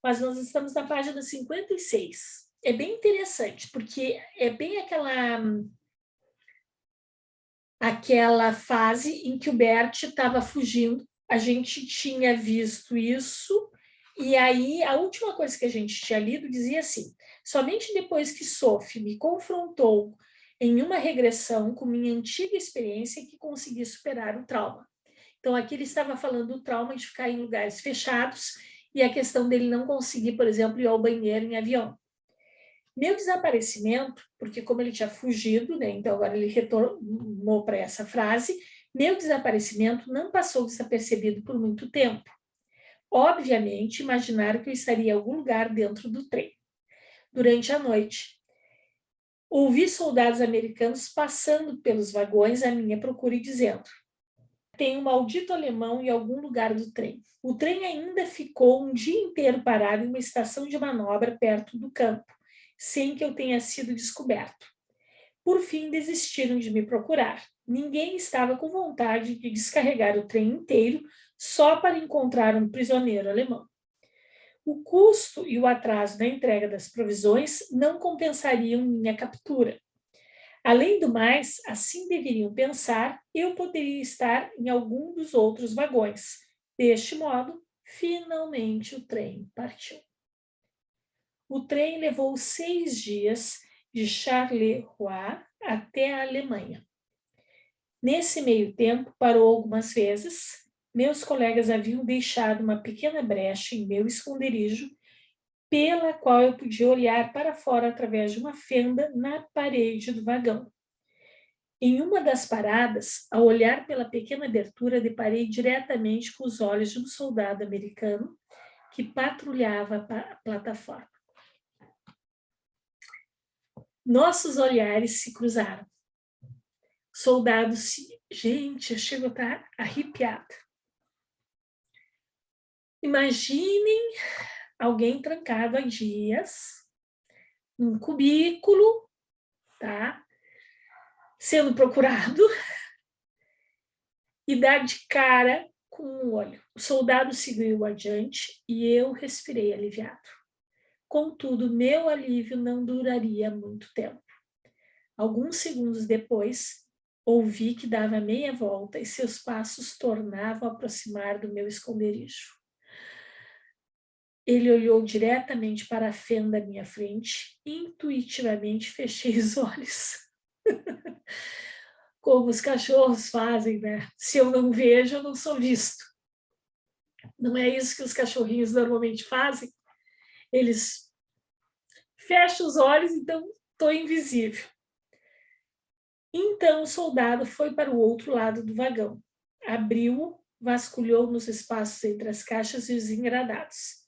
mas nós estamos na página 56. É bem interessante, porque é bem aquela fase em que o Bert estava fugindo. A gente tinha visto isso, e aí a última coisa que a gente tinha lido dizia assim: somente depois que Sophie me confrontou em uma regressão com minha antiga experiência que consegui superar o trauma. Então, aqui ele estava falando do trauma de ficar em lugares fechados e a questão dele não conseguir, por exemplo, ir ao banheiro em avião. Meu desaparecimento, porque como ele tinha fugido, né, então agora ele retornou para essa frase, meu desaparecimento não passou desapercebido por muito tempo. Obviamente, imaginaram que eu estaria em algum lugar dentro do trem. Durante a noite, ouvi soldados americanos passando pelos vagões à minha procura e dizendo: tem um maldito alemão em algum lugar do trem. O trem ainda ficou um dia inteiro parado em uma estação de manobra perto do campo, sem que eu tenha sido descoberto. Por fim, desistiram de me procurar. Ninguém estava com vontade de descarregar o trem inteiro só para encontrar um prisioneiro alemão. O custo e o atraso na entrega das provisões não compensariam minha captura. Além do mais, assim deveriam pensar, eu poderia estar em algum dos outros vagões. Deste modo, finalmente o trem partiu. O trem levou 6 dias de Charleroi até a Alemanha. Nesse meio tempo, parou algumas vezes. Meus colegas haviam deixado uma pequena brecha em meu esconderijo, pela qual eu podia olhar para fora através de uma fenda na parede do vagão. Em uma das paradas, ao olhar pela pequena abertura, deparei diretamente com os olhos de um soldado americano que patrulhava a plataforma. Nossos olhares se cruzaram. Soldado se... Gente, eu chego a estar arrepiada. Imaginem alguém trancado há dias, num cubículo, tá? Sendo procurado e dar de cara com um olho. O soldado seguiu adiante e eu respirei aliviado. Contudo, meu alívio não duraria muito tempo. Alguns segundos depois, ouvi que dava meia volta e seus passos tornavam a aproximar do meu esconderijo. Ele olhou diretamente para a fenda à minha frente e intuitivamente fechei os olhos. Como os cachorros fazem, né? Se eu não vejo, eu não sou visto. Não é isso que os cachorrinhos normalmente fazem? Eles fecham os olhos, então estou invisível. Então o soldado foi para o outro lado do vagão. Abriu-o, vasculhou nos espaços entre as caixas e os engradados.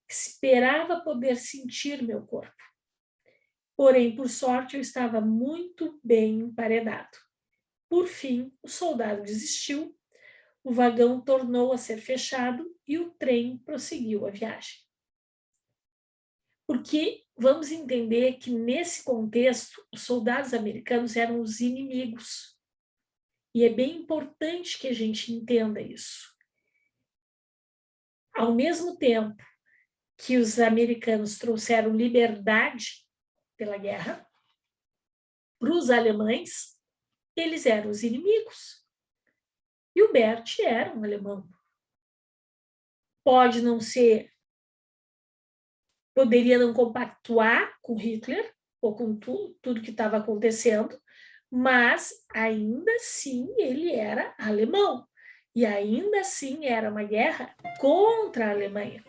Esperava poder sentir meu corpo. Porém, por sorte, eu estava muito bem emparedado. Por fim, o soldado desistiu, o vagão tornou a ser fechado e o trem prosseguiu a viagem. Porque vamos entender que, nesse contexto, os soldados americanos eram os inimigos. E é bem importante que a gente entenda isso. Ao mesmo tempo que os americanos trouxeram liberdade pela guerra, para os alemães, eles eram os inimigos. E o Bert era um alemão. Pode não ser, poderia não compactuar com Hitler, ou com tudo que estava acontecendo, mas ainda assim ele era alemão. E ainda assim era uma guerra contra a Alemanha.